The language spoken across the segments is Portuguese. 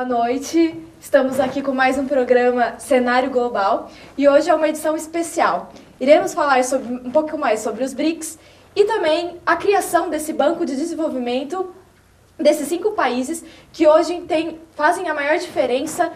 boa noite. Estamos aqui com mais um programa Cenário Global e hoje é uma edição especial. Iremos falar um pouco mais sobre os BRICS e também a criação desse banco de desenvolvimento desses 5 países que hoje fazem a maior diferença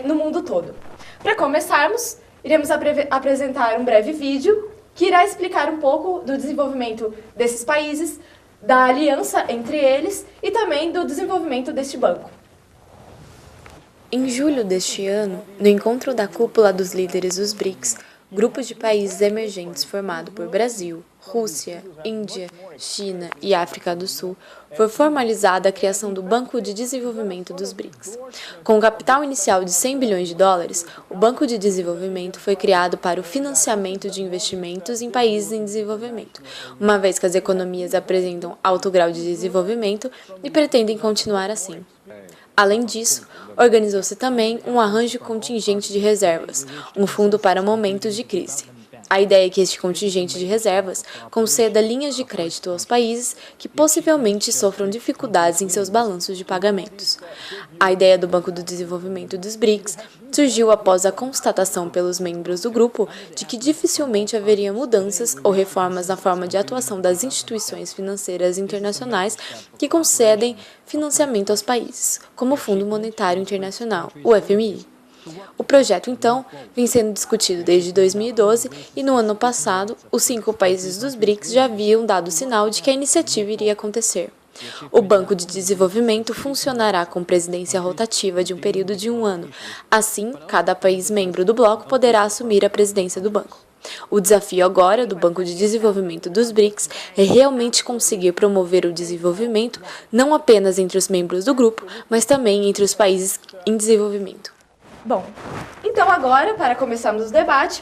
no mundo todo. Para começarmos, iremos apresentar um breve vídeo que irá explicar um pouco do desenvolvimento desses países, da aliança entre eles e também do desenvolvimento deste banco. Em julho deste ano, no encontro da cúpula dos líderes dos BRICS, grupo de países emergentes formado por Brasil, Rússia, Índia, China e África do Sul, foi formalizada a criação do Banco de Desenvolvimento dos BRICS. Com um capital inicial de 100 bilhões de dólares, o Banco de Desenvolvimento foi criado para o financiamento de investimentos em países em desenvolvimento, uma vez que as economias apresentam alto grau de desenvolvimento e pretendem continuar assim. Além disso, organizou-se também um arranjo contingente de reservas, um fundo para momentos de crise. A ideia é que este contingente de reservas conceda linhas de crédito aos países que possivelmente sofram dificuldades em seus balanços de pagamentos. A ideia do Banco do Desenvolvimento dos BRICS surgiu após a constatação pelos membros do grupo de que dificilmente haveria mudanças ou reformas na forma de atuação das instituições financeiras internacionais que concedem financiamento aos países, como o Fundo Monetário Internacional, o FMI. O projeto, então, vem sendo discutido desde 2012 e no ano passado, os 5 países dos BRICS já haviam dado sinal de que a iniciativa iria acontecer. O Banco de Desenvolvimento funcionará com presidência rotativa de um período de 1 ano. Assim, cada país membro do bloco poderá assumir a presidência do banco. O desafio agora do Banco de Desenvolvimento dos BRICS é realmente conseguir promover o desenvolvimento não apenas entre os membros do grupo, mas também entre os países em desenvolvimento. Bom, então agora, para começarmos o debate,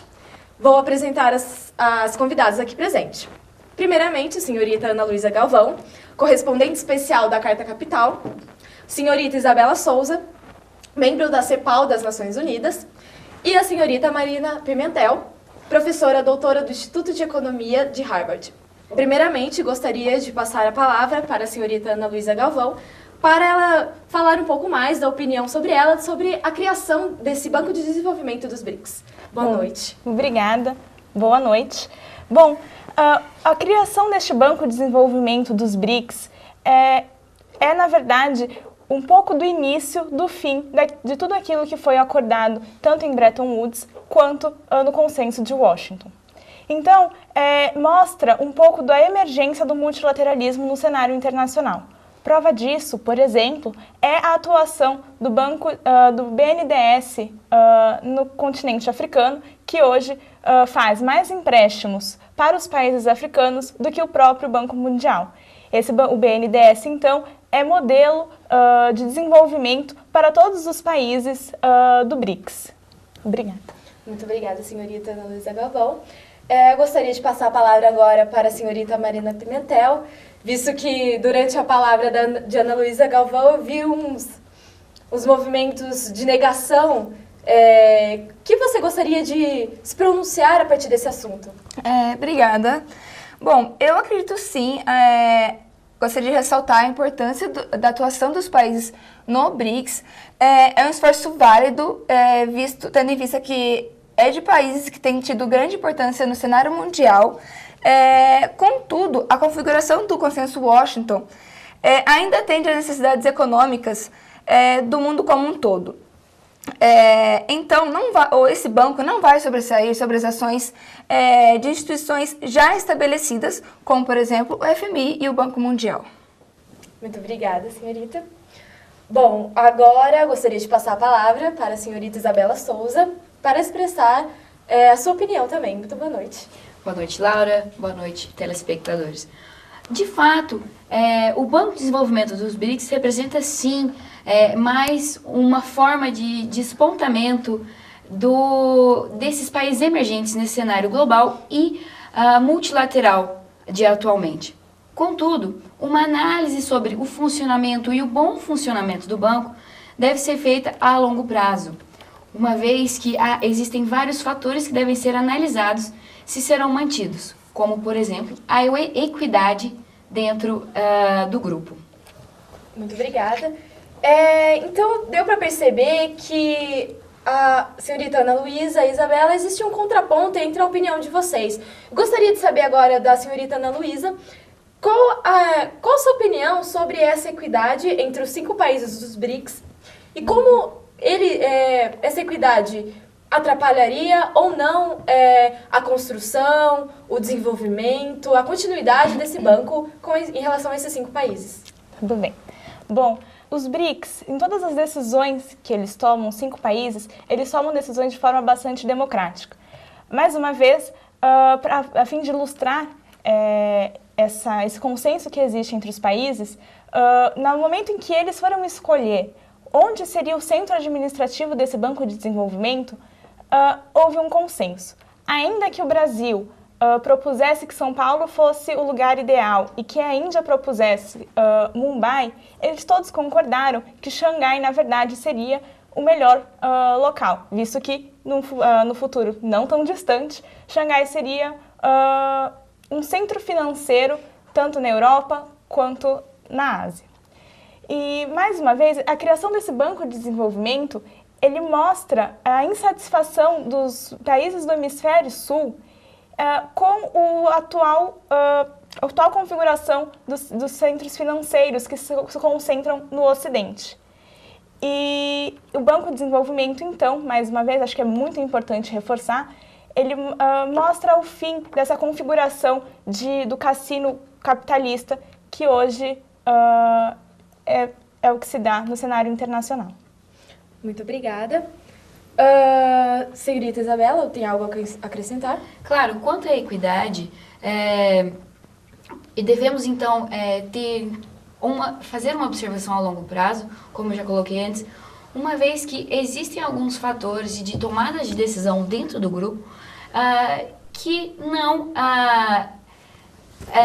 vou apresentar as convidadas aqui presentes. Primeiramente, a senhorita Ana Luísa Galvão, correspondente especial da Carta Capital, senhorita Isabela Souza, membro da CEPAL das Nações Unidas, e a senhorita Marina Pimentel, professora doutora do Instituto de Economia de Harvard. Primeiramente, gostaria de passar a palavra para a senhorita Ana Luísa Galvão, para ela falar um pouco mais da opinião sobre a criação desse Banco de Desenvolvimento dos BRICS. Boa noite. Obrigada. Boa noite. Bom, a criação deste Banco de Desenvolvimento dos BRICS na verdade, um pouco do início do fim de tudo aquilo que foi acordado, tanto em Bretton Woods quanto no Consenso de Washington. Então, mostra um pouco da emergência do multilateralismo no cenário internacional. Prova disso, por exemplo, é a atuação do do BNDES no continente africano, que hoje faz mais empréstimos para os países africanos do que o próprio Banco Mundial. O BNDES, então, é modelo de desenvolvimento para todos os países do BRICS. Obrigada. Muito obrigada, senhorita Ana Luísa Galvão. Gostaria de passar a palavra agora para a senhorita Marina Pimentel, visto que durante a palavra de Ana Luísa Galvão eu vi uns movimentos de negação. Que você gostaria de se pronunciar a partir desse assunto? Obrigada. Bom, eu acredito sim, gostaria de ressaltar a importância da atuação dos países no BRICS. É um esforço válido, tendo em vista que é de países que têm tido grande importância no cenário mundial. Contudo, a configuração do Consenso Washington ainda atende às necessidades econômicas do mundo como um todo. Então, esse banco não vai sobressair sobre as ações de instituições já estabelecidas, como, por exemplo, o FMI e o Banco Mundial. Muito obrigada, senhorita. Bom, agora gostaria de passar a palavra para a senhorita Isabela Souza para expressar a sua opinião também. Muito boa noite. Boa noite, Laura. Boa noite, telespectadores. De fato, o Banco de Desenvolvimento dos BRICS representa, sim, mais uma forma de despontamento desses países emergentes nesse cenário global e multilateral de atualmente. Contudo, uma análise sobre o funcionamento e o bom funcionamento do banco deve ser feita a longo prazo, uma vez que existem vários fatores que devem ser analisados se serão mantidos, como, por exemplo, a equidade dentro do grupo. Muito obrigada. Então, deu para perceber que a senhorita Ana Luísa e Isabela, existe um contraponto entre a opinião de vocês. Gostaria de saber agora da senhorita Ana Luísa, qual a sua opinião sobre essa equidade entre os 5 países dos BRICS e como essa equidade atrapalharia ou não a construção, o desenvolvimento, a continuidade desse banco em relação a esses 5 países? Tudo bem. Bom, os BRICS, em todas as decisões que eles tomam, 5 países, eles tomam decisões de forma bastante democrática. Mais uma vez, a fim de ilustrar esse consenso que existe entre os países, no momento em que eles foram escolher onde seria o centro administrativo desse Banco de Desenvolvimento, houve um consenso. Ainda que o Brasil propusesse que São Paulo fosse o lugar ideal e que a Índia propusesse Mumbai, eles todos concordaram que Xangai, na verdade, seria o melhor local, visto que no futuro não tão distante, Xangai seria um centro financeiro tanto na Europa quanto na Ásia. E, mais uma vez, a criação desse Banco de Desenvolvimento, ele mostra a insatisfação dos países do Hemisfério Sul com a atual configuração dos centros financeiros que se concentram no Ocidente. E o Banco de Desenvolvimento, então, mais uma vez, acho que é muito importante reforçar, ele mostra o fim dessa configuração do cassino capitalista que hoje é o que se dá no cenário internacional. Muito obrigada. Senhorita Isabela, tem algo a acrescentar? Claro, quanto à equidade, devemos então fazer uma observação a longo prazo, como eu já coloquei antes, uma vez que existem alguns fatores de tomada de decisão dentro do grupo que não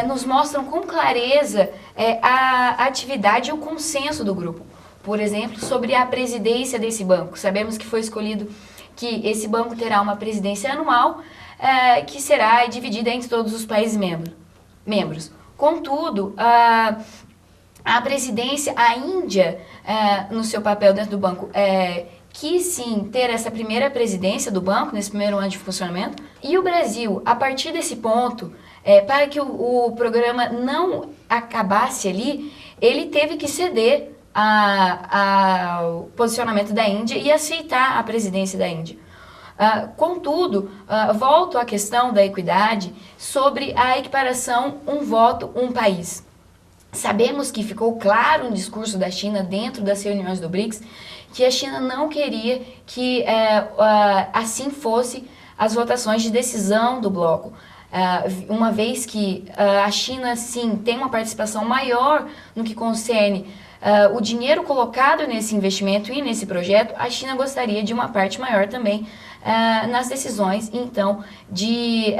nos mostram com clareza a atividade e o consenso do grupo. Por exemplo, sobre a presidência desse banco. Sabemos que foi escolhido que esse banco terá uma presidência anual que será dividida entre todos os países membros. Contudo, a presidência, a Índia, no seu papel dentro do banco, quis sim ter essa primeira presidência do banco, nesse primeiro ano de funcionamento. E o Brasil, a partir desse ponto, para que o programa não acabasse ali, ele teve que ceder ao posicionamento da Índia e aceitar a presidência da Índia. Contudo, volto à questão da equidade sobre a equiparação um voto, um país. Sabemos que ficou claro no discurso da China dentro das reuniões do BRICS que a China não queria que assim fosse as votações de decisão do bloco. Uma vez que a China, sim, tem uma participação maior no que concerne o dinheiro colocado nesse investimento e nesse projeto, a China gostaria de uma parte maior também nas decisões, então, de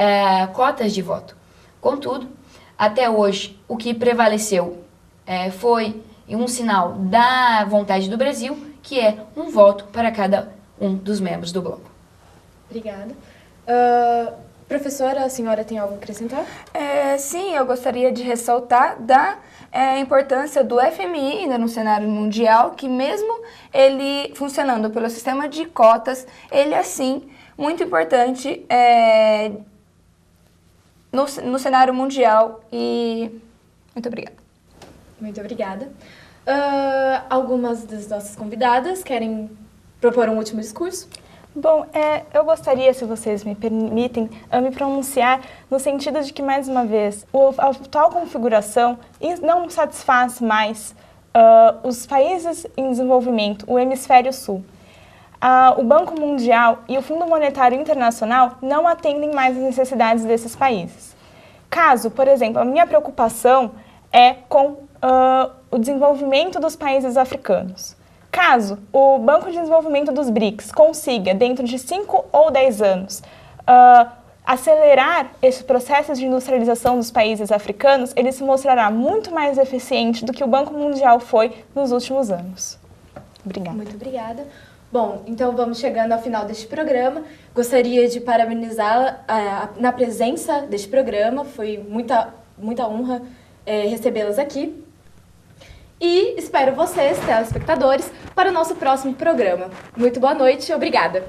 cotas de voto. Contudo, até hoje, o que prevaleceu foi um sinal da vontade do Brasil, que é um voto para cada um dos membros do bloco. Obrigada. Professora, a senhora tem algo a acrescentar? Sim, eu gostaria de ressaltar a importância do FMI ainda no cenário mundial, que mesmo ele funcionando pelo sistema de cotas, ele é sim muito importante no cenário mundial. E muito obrigada. Muito obrigada. Algumas das nossas convidadas querem propor um último discurso? Bom, eu gostaria, se vocês me permitem, me pronunciar no sentido de que, mais uma vez, a atual configuração não satisfaz mais os países em desenvolvimento, o Hemisfério Sul. O Banco Mundial e o Fundo Monetário Internacional não atendem mais às necessidades desses países. Caso, por exemplo, a minha preocupação é com o desenvolvimento dos países africanos. Caso o Banco de Desenvolvimento dos BRICS consiga, dentro de 5 ou 10 anos, acelerar esses processos de industrialização dos países africanos, ele se mostrará muito mais eficiente do que o Banco Mundial foi nos últimos anos. Obrigada. Muito obrigada. Bom, então vamos chegando ao final deste programa. Gostaria de parabenizá-la na presença deste programa. Foi muita honra recebê-las aqui. E espero vocês, telespectadores, para o nosso próximo programa. Muito boa noite e obrigada!